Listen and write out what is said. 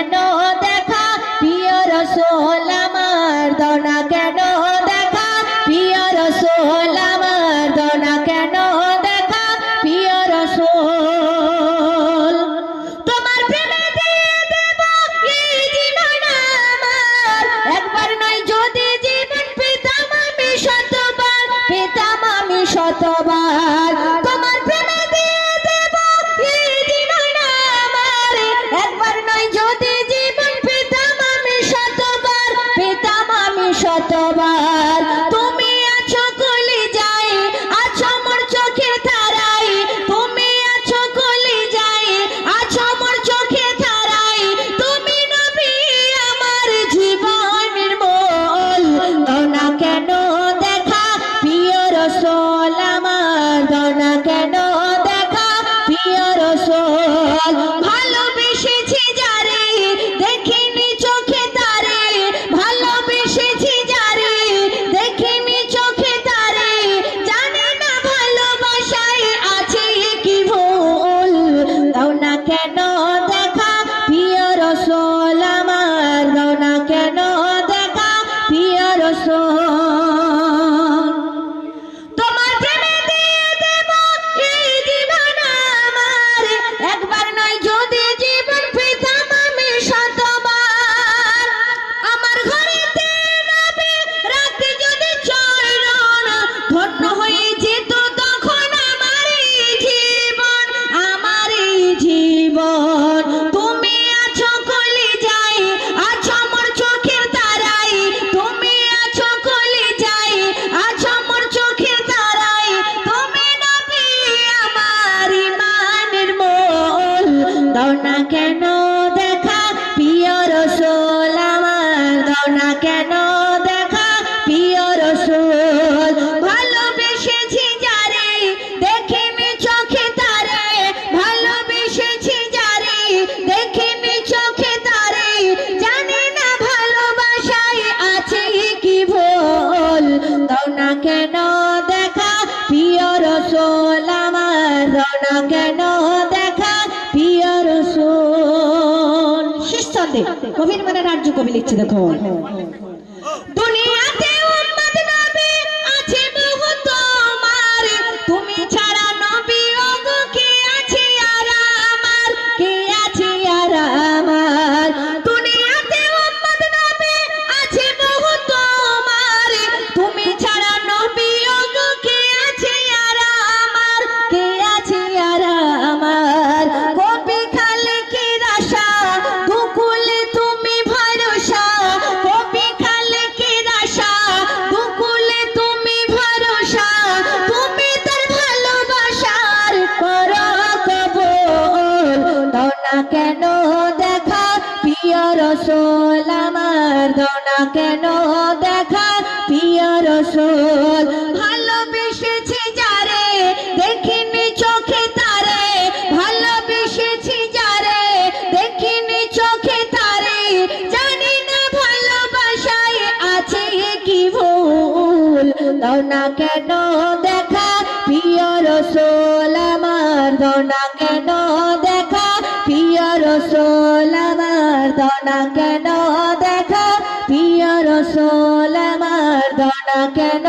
কেন দেখা প্রিয় রাসূল আমার, দাও না কেন দেখা প্রিয় রাসূল আমার, দাও না কেন দেখা প্রিয় রাসূল। তোমার প্রেমে দিয়ে দেব এই জীবন আমার, একবার নয় যদি জীবন পেতাম আমি শতবার, পেতাম আমি শতবার। তোমার প্রেমে দিয়ে দেব এই জীবন আমার, একবার নয় যদি জীবন পেতাম আমি শতবার, পেতাম আমি শতবার। তুমি আছো কলিজায়, আছো মোর চোখের তারায়, তুমি আছো কলিজায়, আছো মোর চোখের তারায়, তুমি নবী আমার জীবনের মোল। দাও না কেন দেখা প্রিয় রাসূল আমার, দাও না কেন দেখা প্রিয় রাসূল। ভালোবেসেছি যারে দেখিনি চোখে তারে, ভালোবেসেছি যারে দেখিনি চোখে তারে, জানি না ভালোবাসায় আছে কি ভুল। দাও না কেন দেখা প্রিয় রাসূল আমার, দাও না কেন দেখা প্রিয় রাসূল। তোমার প্রেমে দিয়ে দেব এই জীবন আমার, একবার নয় যদি জীবন পেতাম আমি শতবার। আমার ঘরেতে নবী রাতে যদি চরণ ধন্য হয়ে যেত তখন আমার এই জীবন, আমার এই জীবন। তুমি আছো কলিজায়, আছো মোর চোখের তারায়, তুমি আছো কলিজায়, আছো মোর চোখের তারায়, তুমি নবী আমার ইমানের মোল। দাও না কেন দেখা প্রিয় রাসূল আমার, দাও না কেন দেখা প্রিয় রাসূল। ভালোবেসেছি যারে দেখিনি চোখে তারে, ভালোবেসেছি যারে দেখিনি চোখে তারে, জানি না ভালোবাসায় আছে কি ভুল। দাও না কেন দেখা প্রিয় রাসূল আমার, দাও না কেন দেখা প্রিয় রাসূল। শেষ ছন্দে কবির মানে রাজ্য কবি লিখছে, দেখো। দুনিয়াতে উম্মত নবী আছে বহু তোমার, তুমি ছাড়া নবী ওগো কে আছে আর আমার, কে আছে আর আমার। দুনিয়াতে উম্মত নবী আছে বহু তোমার, তুমি ছাড়া নবী ওগো কে আছে আর আমার, কে আছে আর আমার। কবি খালেকের আশা দুকুলে তুমি ভরসা, কবি খালেকের আশা দুকুলে তুমি ভরসা, তুমি তার ভালোবাসার করো কবুল। দাও না কেন দেখা প্রিয় রাসূল আমার, দাও না কেন দেখা প্রিয় রাসূল। ভালোবেসেছি যারে দেখিনি চোখে তারে, ভালোবেসেছি যারে দেখিনি চোখে তারে, জানি না ভালোবাসায় আছে কি ভুল। দাও না কেন দেখা প্রিয় রাসূল আমার, দাও না কেন দেখা প্রিয় রাসূল আমার, দাও না কেন দেখা প্রিয় রাসূল আমার, দাও না কেন